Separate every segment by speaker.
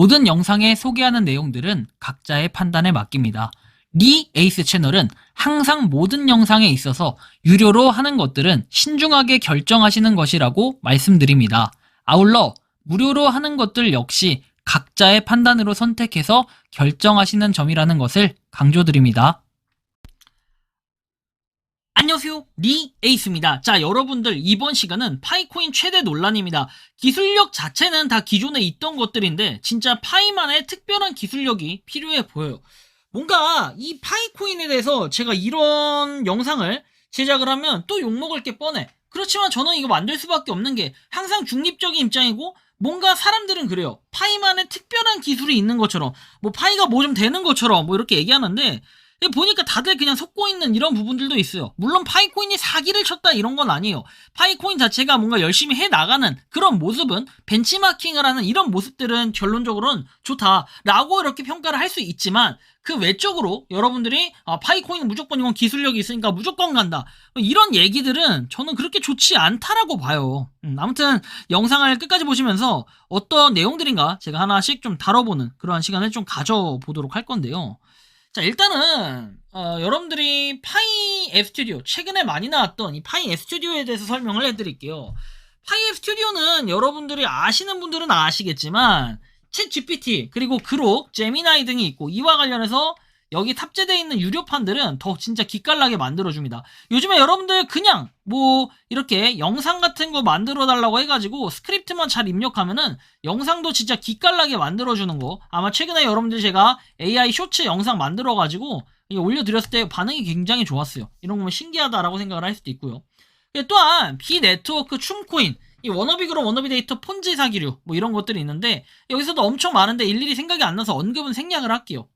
Speaker 1: 모든 영상에 소개하는 내용들은 각자의 판단에 맡깁니다. 리 에이스 채널은 항상 모든 영상에 있어서 유료로 하는 것들은 신중하게 결정하시는 것이라고 말씀드립니다. 아울러 무료로 하는 것들 역시 각자의 판단으로 선택해서 결정하시는 점이라는 것을 강조드립니다. 안녕하세요, 리 에이스입니다. 자, 여러분들 이번 시간은 파이코인 최대 논란입니다. 기술력 자체는 다 기존에 있던 것들인데 진짜 파이만의 특별한 기술력이 필요해 보여요. 뭔가 이 파이코인에 대해서 제가 이런 영상을 제작을 하면 또 욕먹을 게 뻔해. 그렇지만 저는 이거 만들 수밖에 없는 게 항상 중립적인 입장이고, 뭔가 사람들은 그래요. 파이만의 특별한 기술이 있는 것처럼, 뭐 파이가 뭐 좀 되는 것처럼 뭐 이렇게 얘기하는데, 보니까 다들 그냥 속고 있는 이런 부분들도 있어요. 물론 파이코인이 사기를 쳤다 이런 건 아니에요. 파이코인 자체가 뭔가 열심히 해나가는 그런 모습은, 벤치마킹을 하는 이런 모습들은 결론적으로는 좋다라고 이렇게 평가를 할 수 있지만, 그 외적으로 여러분들이 파이코인은 무조건 이건 기술력이 있으니까 무조건 간다, 이런 얘기들은 저는 그렇게 좋지 않다라고 봐요. 아무튼 영상을 끝까지 보시면서 어떤 내용들인가 제가 하나씩 좀 다뤄보는 그러한 시간을 좀 가져보도록 할 건데요. 자, 일단은 여러분들이 파이 앱 스튜디오, 최근에 많이 나왔던 이 파이 앱 스튜디오에 대해서 설명을 해드릴게요. 파이 앱 스튜디오는 여러분들이 아시는 분들은 아시겠지만 챗 GPT 그리고 그록, 제미나이 등이 있고, 이와 관련해서 여기 탑재되어 있는 유료판들은 더 진짜 기깔나게 만들어줍니다. 요즘에 여러분들 그냥 뭐 이렇게 영상 같은 거 만들어 달라고 해가지고 스크립트만 잘 입력하면은 영상도 진짜 기깔나게 만들어주는 거, 아마 최근에 여러분들 제가 AI 쇼츠 영상 만들어가지고 올려드렸을 때 반응이 굉장히 좋았어요. 이런 거면 신기하다라고 생각을 할 수도 있고요. 또한 비네트워크 춤코인, 이 워너비 그룹, 워너비 데이터, 폰지 사기류 뭐 이런 것들이 있는데, 여기서도 엄청 많은데 일일이 생각이 안 나서 언급은 생략을 할게요.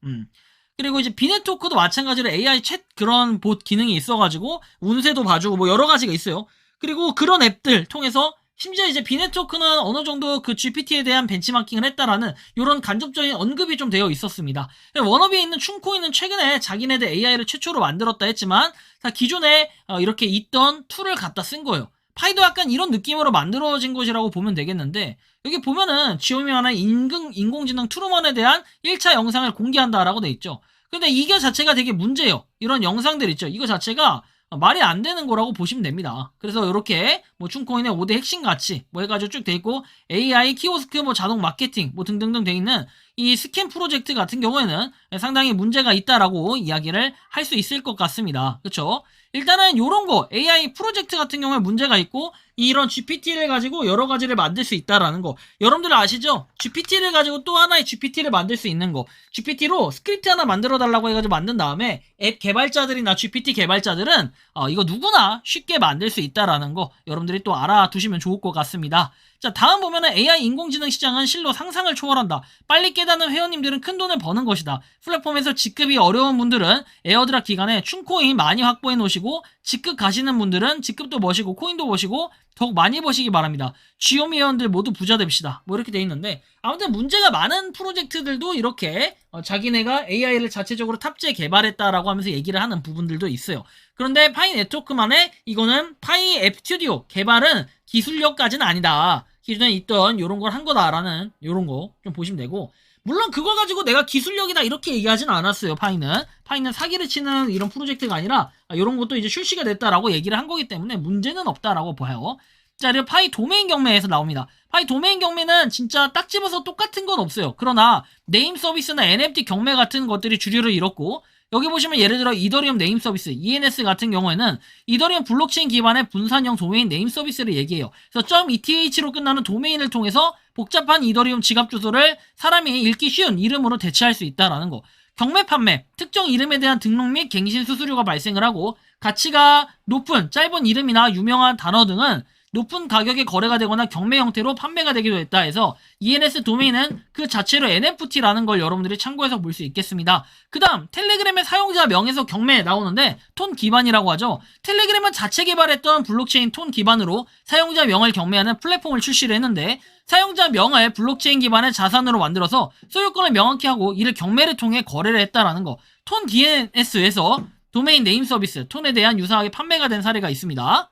Speaker 1: 그리고 이제 비네트워크도 마찬가지로 AI 챗 그런 봇 기능이 있어가지고 운세도 봐주고 뭐 여러 가지가 있어요. 그리고 그런 앱들 통해서 심지어 이제 비네트워크는 어느 정도 그 GPT에 대한 벤치마킹을 했다라는 이런 간접적인 언급이 좀 되어 있었습니다. 워너비에 있는 춤코인은 최근에 자기네들 AI를 최초로 만들었다 했지만 다 기존에 이렇게 있던 툴을 갖다 쓴 거예요. 파이도 약간 이런 느낌으로 만들어진 것이라고 보면 되겠는데, 여기 보면은 지오미아나 인공지능 트루먼에 대한 1차 영상을 공개한다라고 돼 있죠. 근데 이게 자체가 되게 문제예요. 이런 영상들 있죠. 이거 자체가 말이 안 되는 거라고 보시면 됩니다. 그래서 이렇게 뭐 춤코인의 5대 핵심 가치 뭐 해가지고 쭉 돼 있고, AI, 키오스크, 뭐 자동 마케팅 뭐 등등등 돼 있는 이 스캠 프로젝트 같은 경우에는 상당히 문제가 있다라고 이야기를 할 수 있을 것 같습니다. 그쵸? 일단은 요런 거 AI 프로젝트 같은 경우에 문제가 있고, 이런 GPT를 가지고 여러 가지를 만들 수 있다라는 거, 여러분들 아시죠? GPT를 가지고 또 하나의 GPT를 만들 수 있는 거, GPT로 스크립트 하나 만들어 달라고 해가지고 만든 다음에 앱 개발자들이나 GPT 개발자들은 이거 누구나 쉽게 만들 수 있다라는 거 여러분들이 또 알아두시면 좋을 것 같습니다. 자, 다음 보면은 AI 인공지능 시장은 실로 상상을 초월한다. 빨리 깨닫는 회원님들은 큰 돈을 버는 것이다. 플랫폼에서 직급이 어려운 분들은 에어드랍 기간에 춤코인 많이 확보해 놓으시고, 직급 가시는 분들은 직급도 버시고 코인도 버시고 더욱 많이 버시기 바랍니다. 쥐오미 회원들 모두 부자 됩시다. 뭐 이렇게 돼 있는데, 아무튼 문제가 많은 프로젝트들도 이렇게 자기네가 AI를 자체적으로 탑재 개발했다라고 하면서 얘기를 하는 부분들도 있어요. 그런데 파이 네트워크만의 이거는 파이 앱 스튜디오 개발은 기술력까지는 아니다. 기존에 있던 요런 걸 한 거다라는 요런 거 좀 보시면 되고, 물론 그걸 가지고 내가 기술력이다 이렇게 얘기하진 않았어요. 파이는 사기를 치는 이런 프로젝트가 아니라 요런 것도 이제 출시가 됐다라고 얘기를 한 거기 때문에 문제는 없다라고 봐요. 자, 그리고 파이 도메인 경매에서 나옵니다. 파이 도메인 경매는 진짜 딱 집어서 똑같은 건 없어요. 그러나 네임 서비스나 NFT 경매 같은 것들이 주류를 이뤘고, 여기 보시면 예를 들어 이더리움 네임 서비스 ENS 같은 경우에는 이더리움 블록체인 기반의 분산형 도메인 네임 서비스를 얘기해요. 그래서 .eth로 끝나는 도메인을 통해서 복잡한 이더리움 지갑 주소를 사람이 읽기 쉬운 이름으로 대체할 수 있다라는 거. 경매 판매, 특정 이름에 대한 등록 및 갱신 수수료가 발생을 하고, 가치가 높은 짧은 이름이나 유명한 단어 등은 높은 가격에 거래가 되거나 경매 형태로 판매가 되기도 했다 해서 ENS 도메인은 그 자체로 NFT라는 걸 여러분들이 참고해서 볼 수 있겠습니다. 그 다음 텔레그램의 사용자 명에서 경매에 나오는데 톤 기반이라고 하죠. 텔레그램은 자체 개발했던 블록체인 톤 기반으로 사용자 명을 경매하는 플랫폼을 출시를 했는데, 사용자 명을 블록체인 기반의 자산으로 만들어서 소유권을 명확히 하고 이를 경매를 통해 거래를 했다라는 거. 톤 DNS에서 도메인 네임 서비스 톤에 대한 유사하게 판매가 된 사례가 있습니다.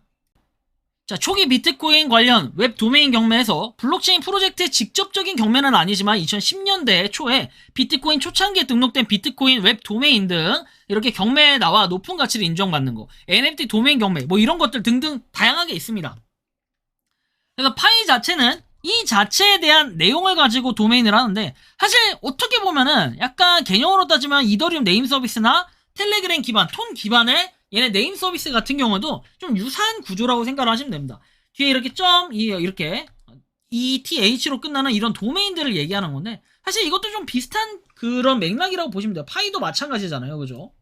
Speaker 1: 자, 초기 비트코인 관련 웹 도메인 경매에서 블록체인 프로젝트의 직접적인 경매는 아니지만 2010년대 초에 비트코인 초창기에 등록된 비트코인 웹 도메인 등 이렇게 경매에 나와 높은 가치를 인정받는 거, NFT 도메인 경매, 뭐 이런 것들 등등 다양하게 있습니다. 그래서 파이 자체는 이 자체에 대한 내용을 가지고 도메인을 하는데, 사실 어떻게 보면은 약간 개념으로 따지면 이더리움 네임 서비스나 텔레그램 기반, 톤 기반의 얘네 네임 서비스 같은 경우도 좀 유사한 구조라고 생각을 하시면 됩니다. 뒤에 이렇게 이렇게 ETH로 끝나는 이런 도메인들을 얘기하는 건데, 사실 이것도 좀 비슷한 그런 맥락이라고 보시면 돼요. 파이도 마찬가지잖아요. 그죠?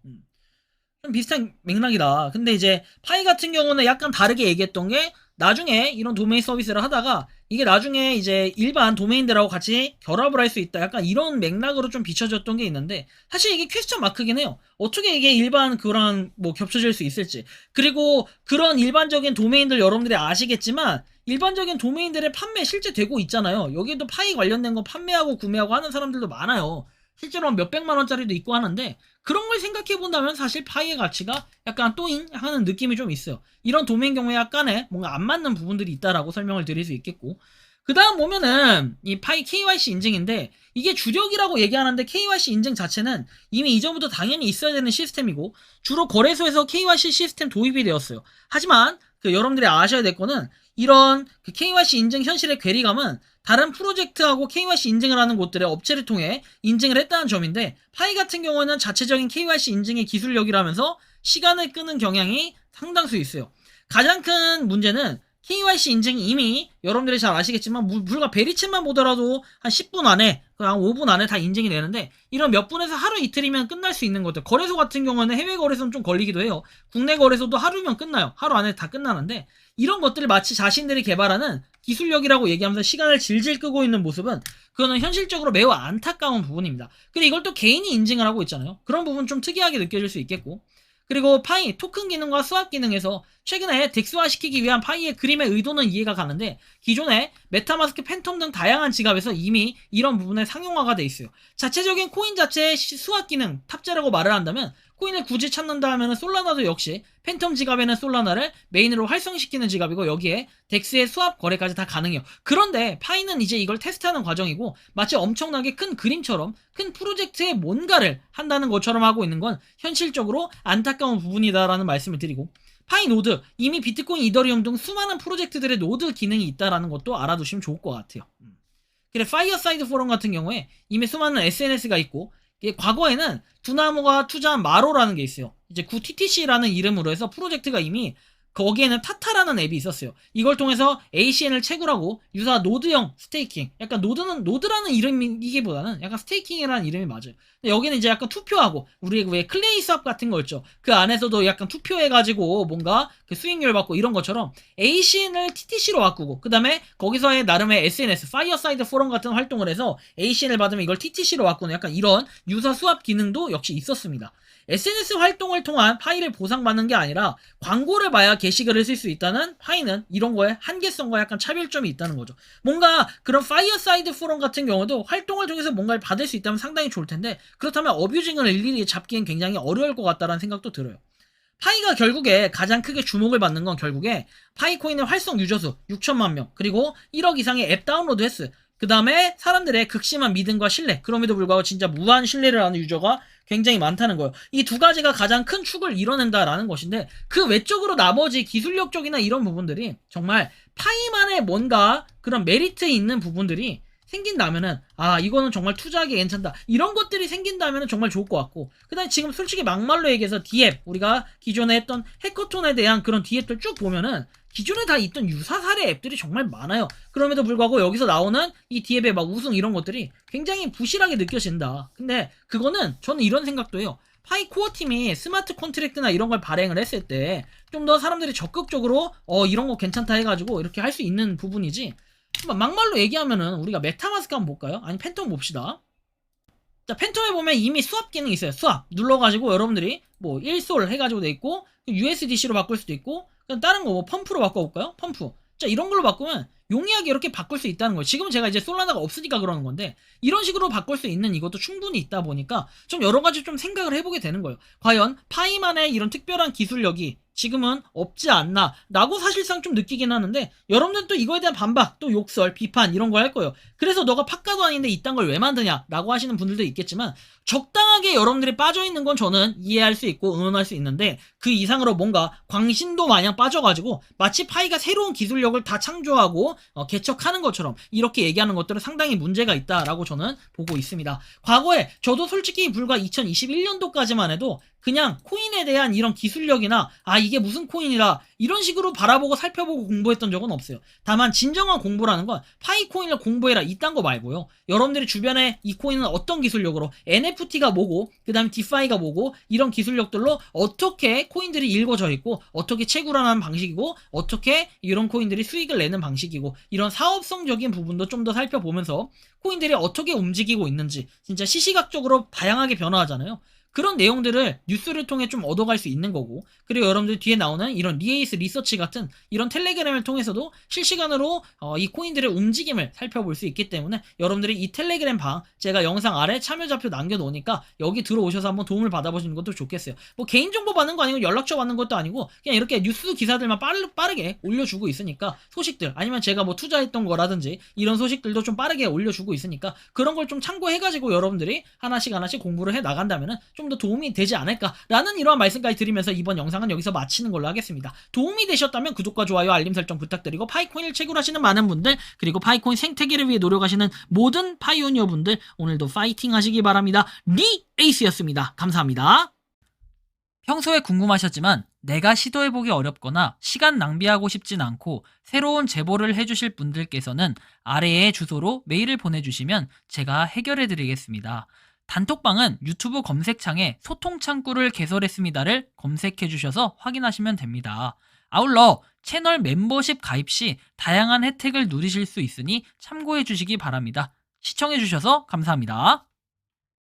Speaker 1: 좀 비슷한 맥락이다. 근데 이제 파이 같은 경우는 약간 다르게 얘기했던 게, 나중에 이런 도메인 서비스를 하다가 이게 나중에 이제 일반 도메인들하고 같이 결합을 할 수 있다. 약간 이런 맥락으로 좀 비춰졌던 게 있는데, 사실 이게 퀘스천 마크긴 해요. 어떻게 이게 일반 그런 뭐 겹쳐질 수 있을지. 그리고 그런 일반적인 도메인들 여러분들이 아시겠지만, 일반적인 도메인들의 판매 실제 되고 있잖아요. 여기도 파이 관련된 거 판매하고 구매하고 하는 사람들도 많아요. 실제로 몇백만 원짜리도 있고 하는데, 그런 걸 생각해 본다면 사실 파이의 가치가 약간 또잉 하는 느낌이 좀 있어요. 이런 도메인 경우에 약간의 뭔가 안 맞는 부분들이 있다라고 설명을 드릴 수 있겠고, 그 다음 보면은 이 파이 KYC 인증인데, 이게 주력이라고 얘기하는데 KYC 인증 자체는 이미 이전부터 당연히 있어야 되는 시스템이고, 주로 거래소에서 KYC 시스템 도입이 되었어요. 하지만 여러분들이 아셔야 될 거는, 이런 KYC 인증 현실의 괴리감은 다른 프로젝트하고 KYC 인증을 하는 곳들의 업체를 통해 인증을 했다는 점인데, 파이 같은 경우는 자체적인 KYC 인증의 기술력이라면서 시간을 끄는 경향이 상당수 있어요. 가장 큰 문제는 KYC 인증이 이미 여러분들이 잘 아시겠지만 불과 베리챗만 보더라도 한 10분 안에, 한 5분 안에 다 인증이 되는데, 이런 몇 분에서 하루 이틀이면 끝날 수 있는 것들, 거래소 같은 경우는 해외 거래소는 좀 걸리기도 해요. 국내 거래소도 하루면 끝나요. 하루 안에 다 끝나는데, 이런 것들을 마치 자신들이 개발하는 기술력이라고 얘기하면서 시간을 질질 끄고 있는 모습은, 그거는 현실적으로 매우 안타까운 부분입니다. 근데 이걸 또 개인이 인증을 하고 있잖아요. 그런 부분 좀 특이하게 느껴질 수 있겠고, 그리고 파이 토큰 기능과 스왑 기능에서 최근에 덱스화 시키기 위한 파이의 그림의 의도는 이해가 가는데, 기존에 메타마스크 팬텀 등 다양한 지갑에서 이미 이런 부분에 상용화가 돼 있어요. 자체적인 코인 자체의 스왑 기능 탑재라고 말을 한다면, 코인을 굳이 찾는다 하면 솔라나도 역시 팬텀 지갑에는 솔라나를 메인으로 활성시키는 지갑이고, 여기에 덱스의 스왑 거래까지 다 가능해요. 그런데 파이는 이제 이걸 테스트하는 과정이고, 마치 엄청나게 큰 그림처럼 큰 프로젝트에 뭔가를 한다는 것처럼 하고 있는 건 현실적으로 안타까운 부분이다라는 말씀을 드리고, 파이 노드, 이미 비트코인, 이더리움 등 수많은 프로젝트들의 노드 기능이 있다라는 것도 알아두시면 좋을 것 같아요. 그래, 파이어사이드 포럼 같은 경우에 이미 수많은 SNS가 있고, 과거에는 두나무가 투자한 마로라는 게 있어요. 이제 TTC라는 이름으로 해서 프로젝트가 이미, 거기에는 타타라는 앱이 있었어요. 이걸 통해서 ACN을 채굴하고 유사 노드형 스테이킹, 약간 노드라는 이름이기보다는 약간 스테이킹이라는 이름이 맞아요. 근데 여기는 이제 약간 투표하고, 우리 왜 클레이 수업 같은 거 있죠. 그 안에서도 약간 투표해가지고 뭔가 그 수익률 받고 이런 것처럼 ACN을 TTC로 바꾸고, 그 다음에 거기서의 나름의 SNS, 파이어사이드 포럼 같은 활동을 해서 ACN을 받으면 이걸 TTC로 바꾸는 약간 이런 유사 수합 기능도 역시 있었습니다. SNS 활동을 통한 파이를 보상받는 게 아니라 광고를 봐야 게시글을 쓸 수 있다는 파이는 이런 거에 한계성과 약간 차별점이 있다는 거죠. 뭔가 그런 파이어사이드 포럼 같은 경우도 활동을 통해서 뭔가를 받을 수 있다면 상당히 좋을 텐데, 그렇다면 어뷰징을 일일이 잡기엔 굉장히 어려울 것 같다는 생각도 들어요. 파이가 결국에 가장 크게 주목을 받는 건 결국에 파이코인의 활성 유저수 6천만 명, 그리고 1억 이상의 앱 다운로드 횟수, 그 다음에 사람들의 극심한 믿음과 신뢰, 그럼에도 불구하고 진짜 무한 신뢰를 하는 유저가 굉장히 많다는 거예요. 이 두 가지가 가장 큰 축을 이뤄낸다라는 것인데, 그 외적으로 나머지 기술력적이나 이런 부분들이 정말 파이만의 뭔가 그런 메리트 있는 부분들이 생긴다면은, 아, 이거는 정말 투자하기 괜찮다, 이런 것들이 생긴다면은 정말 좋을 것 같고, 그 다음에 지금 솔직히 막말로 얘기해서 D앱, 우리가 기존에 했던 해커톤에 대한 그런 D앱들 쭉 보면은 기존에 다 있던 유사 사례 앱들이 정말 많아요. 그럼에도 불구하고 여기서 나오는 이 D앱의 막 우승 이런 것들이 굉장히 부실하게 느껴진다. 근데 그거는 저는 이런 생각도 해요. 파이 코어 팀이 스마트 컨트랙트나 이런 걸 발행을 했을 때 좀 더 사람들이 적극적으로 이런 거 괜찮다 해가지고 이렇게 할 수 있는 부분이지, 막말로 얘기하면은 우리가 메타마스크 한번 볼까요? 아니 팬텀 봅시다. 자, 팬텀에 보면 이미 수압 기능이 있어요. 수압 눌러가지고 여러분들이 뭐 1솔 해가지고 돼 있고, USDC로 바꿀 수도 있고, 그냥 다른 거 뭐 펌프로 바꿔볼까요? 펌프. 자, 이런 걸로 바꾸면 용이하게 이렇게 바꿀 수 있다는 거예요. 지금은 제가 이제 솔라나가 없으니까 그러는 건데, 이런 식으로 바꿀 수 있는 이것도 충분히 있다 보니까 좀 여러 가지 좀 생각을 해보게 되는 거예요. 과연 파이만의 이런 특별한 기술력이 지금은 없지 않나 라고 사실상 좀 느끼긴 하는데, 여러분들은 또 이거에 대한 반박, 또 욕설, 비판 이런 거 할 거예요. 그래서 너가 팟가도 아닌데 이딴 걸 왜 만드냐 라고 하시는 분들도 있겠지만, 적당하게 여러분들이 빠져있는 건 저는 이해할 수 있고 응원할 수 있는데, 그 이상으로 뭔가 광신도 마냥 빠져가지고 마치 파이가 새로운 기술력을 다 창조하고 개척하는 것처럼 이렇게 얘기하는 것들은 상당히 문제가 있다라고 저는 보고 있습니다. 과거에 저도 솔직히 불과 2021년도까지만 해도 그냥 코인에 대한 이런 기술력이나 이게 무슨 코인이라 이런 식으로 바라보고 살펴보고 공부했던 적은 없어요. 다만 진정한 공부라는 건 파이 코인을 공부해라 이딴 거 말고요. 여러분들이 주변에 이 코인은 어떤 기술력으로, NFT가 뭐고 그 다음에 디파이가 뭐고, 이런 기술력들로 어떻게 코인들이 일궈져 있고 어떻게 채굴하는 방식이고 어떻게 이런 코인들이 수익을 내는 방식이고, 이런 사업성적인 부분도 좀 더 살펴보면서 코인들이 어떻게 움직이고 있는지, 진짜 시시각적으로 다양하게 변화하잖아요. 그런 내용들을 뉴스를 통해 좀 얻어갈 수 있는 거고, 그리고 여러분들 뒤에 나오는 이런 리에이스 리서치 같은 이런 텔레그램을 통해서도 실시간으로 이 코인들의 움직임을 살펴볼 수 있기 때문에, 여러분들이 이 텔레그램 방 제가 영상 아래 참여자표 남겨놓으니까 여기 들어오셔서 한번 도움을 받아보시는 것도 좋겠어요. 뭐 개인정보 받는 거 아니고 연락처 받는 것도 아니고 그냥 이렇게 뉴스 기사들만 빠르게 올려주고 있으니까, 소식들 아니면 제가 뭐 투자했던 거라든지 이런 소식들도 좀 빠르게 올려주고 있으니까, 그런 걸 좀 참고해가지고 여러분들이 하나씩 공부를 해 나간다면은 좀 더 도움이 되지 않을까라는 이러한 말씀까지 드리면서 이번 영상은 여기서 마치는 걸로 하겠습니다. 도움이 되셨다면 구독과 좋아요, 알림 설정 부탁드리고, 파이코인을 채굴하시는 많은 분들, 그리고 파이코인 생태계를 위해 노력하시는 모든 파이오니어 분들, 오늘도 파이팅 하시기 바랍니다. 리에이스였습니다. 감사합니다. 평소에 궁금하셨지만 내가 시도해보기 어렵거나 시간 낭비하고 싶진 않고 새로운 제보를 해주실 분들께서는 아래의 주소로 메일을 보내주시면 제가 해결해드리겠습니다. 단톡방은 유튜브 검색창에 소통창구를 개설했습니다를 검색해주셔서 확인하시면 됩니다. 아울러 채널 멤버십 가입 시 다양한 혜택을 누리실 수 있으니 참고해주시기 바랍니다. 시청해주셔서 감사합니다.